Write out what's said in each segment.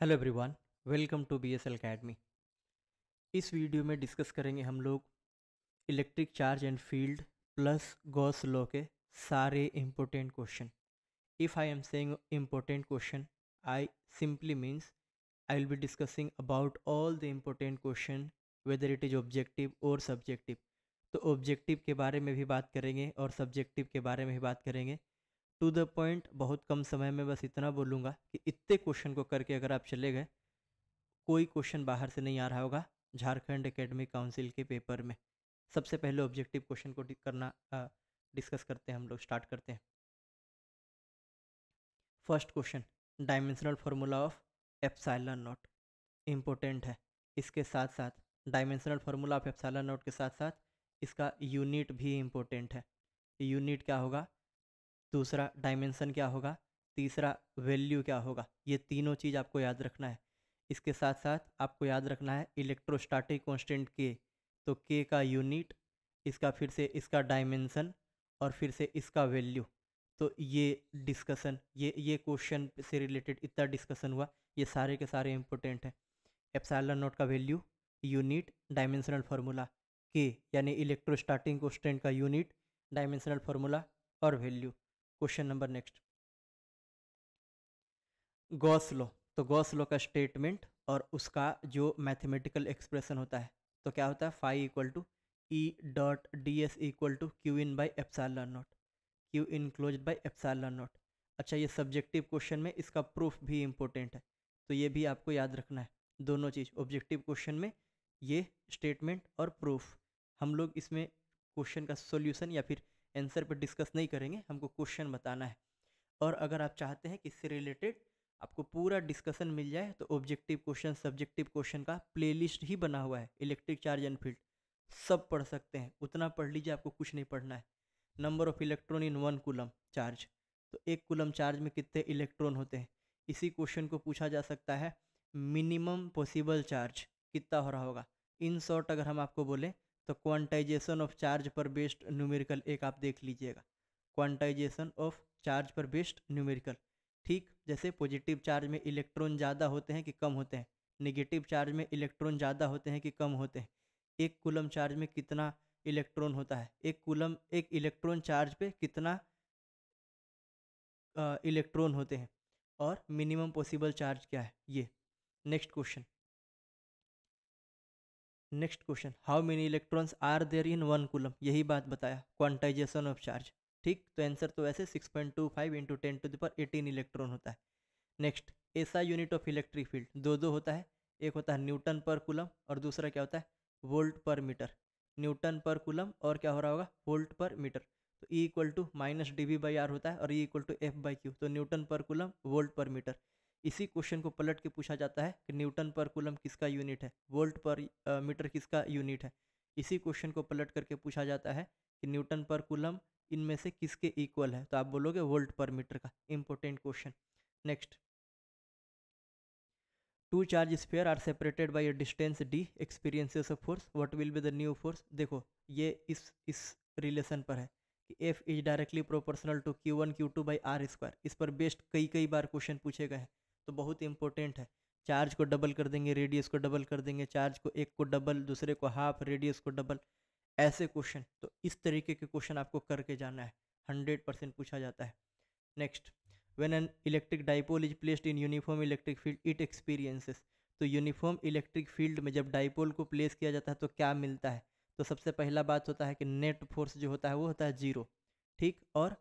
Hello everyone, welcome to BSL academy. इस video में discuss करेंगे हम लोग electric charge and field plus Gauss law के सारे important question. If I am saying important question, I simply means I will be discussing about all the important question, whether it is objective और subjective. तो objective के बारे में भी बात करेंगे और सब्जेक्टिव के बारे में भी बात करेंगे। टू द पॉइंट, बहुत कम समय में बस इतना बोलूँगा कि इतने क्वेश्चन को करके अगर आप चले गए, कोई क्वेश्चन बाहर से नहीं आ रहा होगा झारखंड एकेडमिक काउंसिल के पेपर में। सबसे पहले ऑब्जेक्टिव क्वेश्चन को डिस्कस करते हैं, हम लोग स्टार्ट करते हैं। First question, dimensional formula of epsilon not important है। इसके साथ साथ dimensional formula of epsilon not के साथ साथ इसका यूनिट भी इम्पोर्टेंट है। यूनिट क्या होगा, दूसरा डायमेंशन क्या होगा, तीसरा वैल्यू क्या होगा, ये तीनों चीज़ आपको याद रखना है। इसके साथ साथ आपको याद रखना है इलेक्ट्रोस्टैटिक कांस्टेंट के, तो के का यूनिट, इसका फिर से इसका डायमेंशन और फिर से इसका वैल्यू। तो ये डिस्कशन, ये क्वेश्चन से रिलेटेड इतना डिस्कशन हुआ, ये सारे के सारे इंपॉर्टेंट हैं। एप्सिलॉन नॉट का वैल्यू, यूनिट, डायमेंशनल फार्मूला, के यानी इलेक्ट्रोस्टैटिक कांस्टेंट का यूनिट, डायमेंशनल फार्मूला और value. Question number next, Gauss law. तो गॉस लॉ का स्टेटमेंट और उसका जो मैथमेटिकल एक्सप्रेशन होता है, तो क्या होता है, phi equal to E dot D S equal to Q in by epsilon naught, Q in close by epsilon naught. अच्छा, ये सब्जेक्टिव क्वेश्चन में इसका प्रूफ भी इंपॉर्टेंट है, तो ये भी आपको याद रखना है। दोनों चीज़ ऑब्जेक्टिव क्वेश्चन में, ये स्टेटमेंट और प्रूफ। हम लोग इसमें क्वेश्चन का सॉल्यूशन या फिर आंसर पर डिस्कस नहीं करेंगे, हमको क्वेश्चन बताना है। और अगर आप चाहते हैं कि इससे रिलेटेड आपको पूरा डिस्कशन मिल जाए, तो ऑब्जेक्टिव क्वेश्चन, सब्जेक्टिव क्वेश्चन का प्लेलिस्ट ही बना हुआ है, इलेक्ट्रिक चार्ज एंड फील्ड। सब पढ़ सकते हैं, उतना पढ़ लीजिए, आपको कुछ नहीं पढ़ना है। Number of electron in 1 coulomb charge, तो 1 कूलम चार्ज में कितने इलेक्ट्रॉन होते हैं। इसी क्वेश्चन को पूछा जा सकता है, मिनिमम पॉसिबल चार्ज कितना हो रहा होगा। इन शॉर्ट अगर हम आपको बोले, तो क्वांटाइजेशन ऑफ चार्ज पर बेस्ड न्यूमेरिकल एक आप देख लीजिएगा, क्वांटाइजेशन ऑफ चार्ज पर बेस्ड न्यूमेरिकल। ठीक जैसे पॉजिटिव चार्ज में इलेक्ट्रॉन ज़्यादा होते हैं कि कम होते हैं, नेगेटिव चार्ज में इलेक्ट्रॉन ज़्यादा होते हैं कि कम होते हैं। 1 कूलम चार्ज में कितना इलेक्ट्रॉन होता है, एक इलेक्ट्रॉन चार्ज पे कितना इलेक्ट्रॉन होते हैं, और मिनिमम पॉसिबल चार्ज क्या है ये। Next question, how many electrons are there in 1 coulomb, यही बात बताया, क्वांटाइजेशन ऑफ चार्ज। ठीक, तो आंसर तो ऐसे 6.25 इंटू 10⁻18 इलेक्ट्रॉन होता है। Next, SI unit of electric field दो होता है, एक होता है न्यूटन पर कूलम और दूसरा क्या होता है, वोल्ट पर मीटर। न्यूटन पर कूलम और क्या हो रहा होगा, वोल्ट पर मीटर। तो E इक्वल टू -dV/r होता है और E इक्वल टू F/Q, तो न्यूटन पर कूलम, वोल्ट पर मीटर। इसी क्वेश्चन को पलट के पूछा जाता है कि न्यूटन पर कूलम किसका यूनिट है, वोल्ट पर मीटर किसका यूनिट है। इसी क्वेश्चन को पलट करके पूछा जाता है कि न्यूटन पर कूलम इनमें से किसके इक्वल है, तो आप बोलोगे वोल्ट पर मीटर का। Important question. Next, two charge sphere are separated by a distance d experiences of force, what will be the new force. देखो, ये इस रिलेशन पर है कि F is directly proportional to Q1 Q2 by R square. इस पर based कई बार question पूछे गए हैं, तो बहुत इंपॉर्टेंट है। चार्ज को डबल कर देंगे, रेडियस को डबल कर देंगे, चार्ज को एक को डबल, दूसरे को हाफ, रेडियस को डबल, ऐसे क्वेश्चन। तो इस तरीके के क्वेश्चन आपको करके जाना है, 100% पूछा जाता है। Next, when an electric dipole is placed in uniform electric field it experiences, तो यूनिफॉर्म इलेक्ट्रिक फील्ड में जब डाइपोल को प्लेस किया जाता है तो क्या मिलता है। तो सबसे पहला बात होता है कि नेट फोर्स जो होता है वो होता है 0। ठीक, और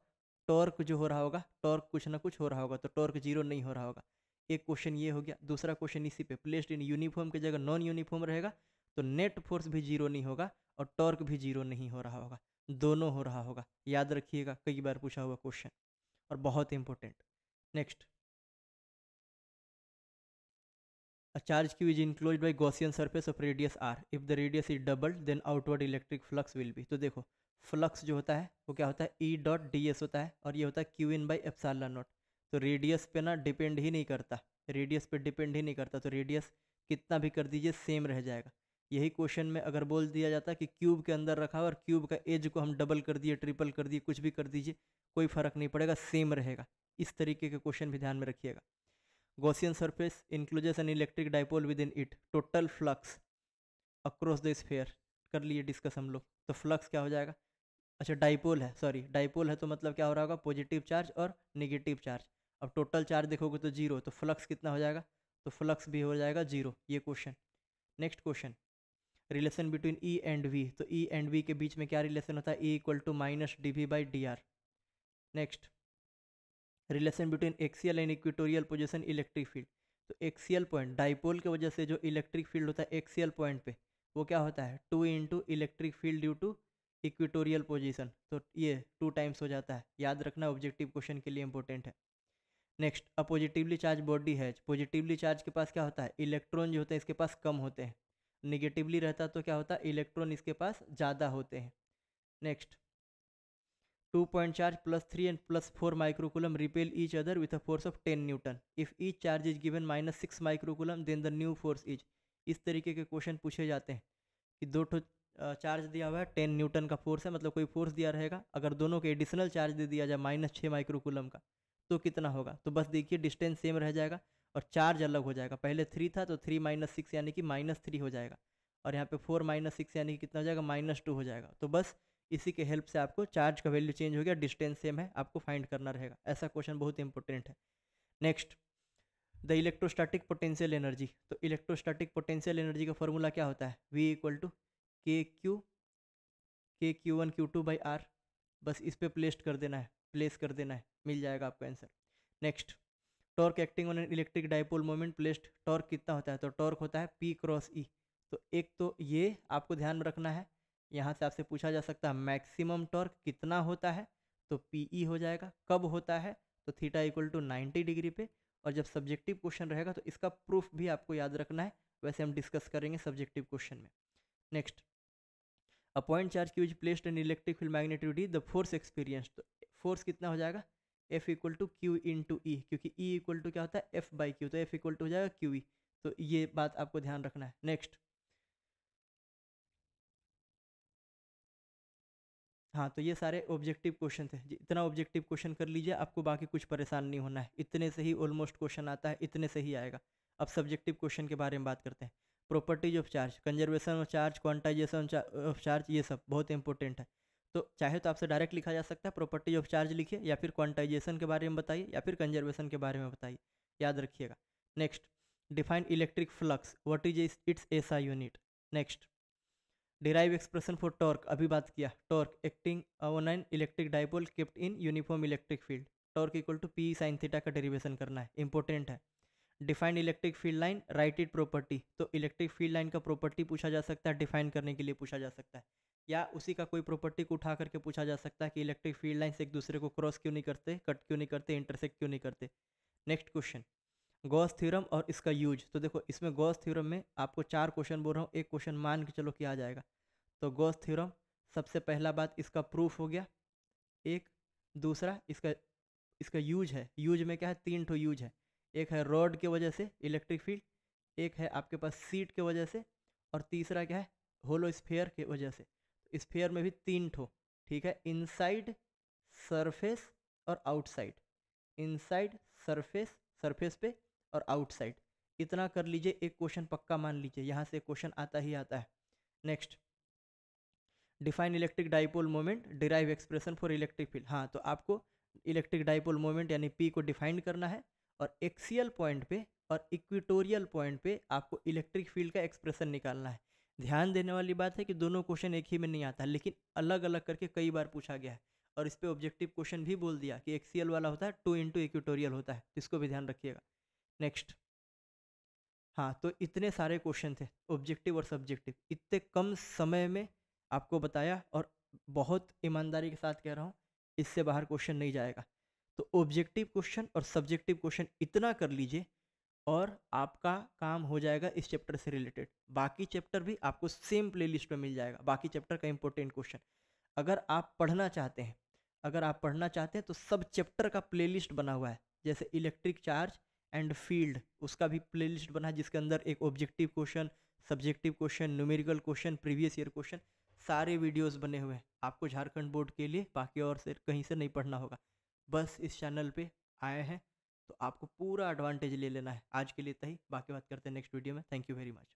टॉर्क जो हो रहा होगा, टॉर्क कुछ ना कुछ हो रहा होगा, तो टॉर्क 0 नहीं हो रहा होगा। एक क्वेश्चन ये हो गया। दूसरा क्वेश्चन इसी पे, प्लेस्ड इन यूनिफॉर्म की जगह नॉन यूनिफॉर्म रहेगा, तो नेट फोर्स भी 0 नहीं होगा और टॉर्क भी 0 नहीं हो रहा होगा, दोनों हो रहा होगा। याद रखिएगा, कई बार पूछा हुआ क्वेश्चन और बहुत important. Next, a charge q is enclosed by Gaussian surface of radius r, if the radius is doubled then outward electric flux will be। तो देखो, फ्लक्स जो होता है वो क्या होता है, E डॉट डी एस होता है और ये होता है Q in by epsilon not. तो रेडियस पे ना डिपेंड ही नहीं करता, रेडियस पे डिपेंड ही नहीं करता, तो रेडियस कितना भी कर दीजिए सेम रह जाएगा। यही क्वेश्चन में अगर बोल दिया जाता कि क्यूब के अंदर रखा और क्यूब का एज को हम डबल कर दिए, ट्रिपल कर दिए, कुछ भी कर दीजिए, कोई फर्क नहीं पड़ेगा, सेम रहेगा। इस तरीके के क्वेश्चन भी ध्यान में रखिएगा। Gaussian surface includes an electric dipole within it, total flux across the sphere, कर लिए डिस्कस हम लोग। तो फ्लक्स क्या हो जाएगा, अच्छा डाइपोल है, सॉरी डाइपोल है तो मतलब क्या हो रहा होगा, पॉजिटिव चार्ज और नेगेटिव चार्ज। अब टोटल चार्ज देखोगे तो जीरो, तो फ्लक्स कितना हो जाएगा, तो फ्लक्स भी हो जाएगा जीरो, ये question. Next question, relation between E and V, तो ई एंड वी के बीच में क्या रिलेशन होता है, E equal to minus D V by D R. Next, relation between axial and equatorial position electric field, तो axial point dipole की वजह से जो इलेक्ट्रिक फील्ड होता है एक्सियल पॉइंट पे, वो क्या होता है 2 into electric field due to equatorial position, तो ये 2 टाइम्स हो जाता है, याद रखना ऑब्जेक्टिव क्वेश्चन के लिए इंपॉर्टेंट है। Next, a positively charge body है, पॉजिटिवली चार्ज के पास क्या होता है, इलेक्ट्रॉन जो होते हैं इसके पास कम होते हैं, निगेटिवली रहता तो क्या होता है, इलेक्ट्रॉन इसके पास ज़्यादा होते हैं। Next, 2 point charge plus 3 and plus 4 microcoulomb repel each other with a force of 10 Newton. If each charge is given minus 6 microcoulomb, then the new force is. इस तरीके के क्वेश्चन पूछे जाते हैं कि दो ठो चार्ज दिया हुआ है, 10 न्यूटन का फोर्स है, मतलब कोई फोर्स दिया रहेगा, अगर दोनों के एडिशनल चार्ज दे दिया जाए माइनस 6 माइक्रोकूलम का, तो कितना होगा, तो बस देखिए डिस्टेंस सेम रह जाएगा और चार्ज अलग हो जाएगा, पहले 3 था तो 3 माइनस 6 यानी कि माइनस 3 हो जाएगा, और यहाँ पे 4 माइनस 6 यानी कि कितना हो जाएगा, माइनस 2 हो जाएगा। तो बस इसी के हेल्प से आपको चार्ज का वैल्यू चेंज हो गया, डिस्टेंस सेम है, आपको फाइंड करना रहेगा, ऐसा क्वेश्चन बहुत इंपॉर्टेंट है। Next, the electrostatic potential energy, तो इलेक्ट्रोस्टैटिक पोटेंशियल एनर्जी का फॉर्मूला क्या होता है, V equal to K Q one Q two by R, बस इस पर प्लेस कर देना है, मिल जाएगा आपका answer. Next, torque acting on an electric dipole moment placed, torque कितना होता है, तो टॉर्क होता है P क्रॉस E, तो एक तो ये आपको ध्यान में रखना है, यहाँ से आपसे पूछा जा सकता है मैक्सिमम टॉर्क कितना होता है, तो PE हो जाएगा, कब होता है, तो थीटा इक्वल टू 90 डिग्री पे, और जब सब्जेक्टिव क्वेश्चन रहेगा तो इसका प्रूफ भी आपको याद रखना है, वैसे हम डिस्कस करेंगे सब्जेक्टिव क्वेश्चन में। Next, a point charge Q is placed in electric field magnitude D, the force experience, तो फोर्स कितना हो जाएगा, F equal to Q into E ई, क्योंकि E इक्वल टू क्या होता है F बाई क्यू, तो F इक्वल टू हो जाएगा क्यू ई, तो ये बात आपको ध्यान रखना है। नेक्स्ट, हाँ तो ये सारे ऑब्जेक्टिव क्वेश्चन थे, इतना ऑब्जेक्टिव क्वेश्चन कर लीजिए, आपको बाकी कुछ परेशान नहीं होना है, इतने से ही ऑलमोस्ट क्वेश्चन आता है, इतने से ही आएगा। अब सब्जेक्टिव क्वेश्चन के बारे में बात करते हैं। Properties of charge, conservation of charge, quantization of charge, ये सब बहुत इंपॉर्टेंट है। तो चाहे तो आपसे डायरेक्ट लिखा जा सकता है, प्रॉपर्टी ऑफ चार्ज लिखिए, या फिर क्वांटाइजेशन के बारे में बताइए, या फिर कंजर्वेशन के बारे में बताइए, याद रखिएगा। Next, define electric flux, what is its SI unit. Next, derive expression for torque, अभी बात किया, torque acting on an electric dipole kept in uniform electric field, torque equal to P sine theta का derivation करना है, important है। Define electric field line, write it property, तो electric field line का property पूछा जा सकता है, डिफाइन करने के लिए पूछा जा सकता है, या उसी का कोई प्रॉपर्टी को उठा करके पूछा जा सकता है कि इलेक्ट्रिक फील्ड लाइन से एक दूसरे को क्रॉस क्यों नहीं करते, कट क्यों नहीं करते, इंटरसेक्ट क्यों नहीं करते। नेक्स्ट क्वेश्चन, गॉस थ्योरम और इसका यूज, तो देखो इसमें गॉस थ्योरम में आपको 4 क्वेश्चन बोल रहा हूँ, एक क्वेश्चन मान के चलो कि आ जाएगा। तो गॉस थ्योरम, सबसे पहला बात इसका प्रूफ हो गया एक, दूसरा इसका इसका यूज है, यूज में क्या है, 3 ठो यूज है, एक है रॉड के वजह से इलेक्ट्रिक फील्ड, एक है आपके पास सीट के वजह से, और तीसरा क्या है, होलो स्फेयर के वजह से। तो स्फेयर में भी 3 ठो, ठीक है, इनसाइड, सरफेस और आउटसाइड, इनसाइड, सरफेस, सरफेस पे और आउटसाइड, इतना कर लीजिए, एक क्वेश्चन पक्का मान लीजिए, यहाँ से क्वेश्चन आता ही आता है। Next, define electric dipole moment, derive expression for electric field, हाँ तो आपको इलेक्ट्रिक डाइपोल मोमेंट यानी पी को डिफाइन करना है, और एक्सियल पॉइंट पे और इक्वेटोरियल पॉइंट पे आपको इलेक्ट्रिक फील्ड का एक्सप्रेशन निकालना है। ध्यान देने वाली बात है कि दोनों क्वेश्चन एक ही में नहीं आता, लेकिन अलग अलग करके कई बार पूछा गया है, और इस पर ऑब्जेक्टिव क्वेश्चन भी बोल दिया कि एक्सियल वाला होता है 2 इंटू इक्वेटोरियल होता है, इसको भी ध्यान रखिएगा। नेक्स्ट, हाँ तो इतने सारे क्वेश्चन थे ऑब्जेक्टिव और सब्जेक्टिव, इतने कम समय में आपको बताया, और बहुत ईमानदारी के साथ कह रहा हूँ, इससे बाहर क्वेश्चन नहीं जाएगा। तो ऑब्जेक्टिव क्वेश्चन और सब्जेक्टिव क्वेश्चन इतना कर लीजिए, और आपका काम हो जाएगा इस चैप्टर से रिलेटेड। बाकी चैप्टर भी आपको सेम प्लेलिस्ट में मिल जाएगा, बाकी चैप्टर का इंपॉर्टेंट क्वेश्चन। अगर आप पढ़ना चाहते हैं, तो सब चैप्टर का प्लेलिस्ट बना हुआ है, जैसे इलेक्ट्रिक चार्ज एंड फील्ड, उसका भी प्लेलिस्ट बना है, जिसके अंदर एक objective question, subjective question, numerical question, previous year question, सारे वीडियोस बने हुए हैं आपको झारखंड बोर्ड के लिए, बाकी और से कहीं से नहीं पढ़ना होगा, बस इस चैनल पे आए हैं तो आपको पूरा एडवांटेज ले लेना है। आज के लिए इतना ही, बाकी बात करते हैं नेक्स्ट वीडियो में। Thank you very much.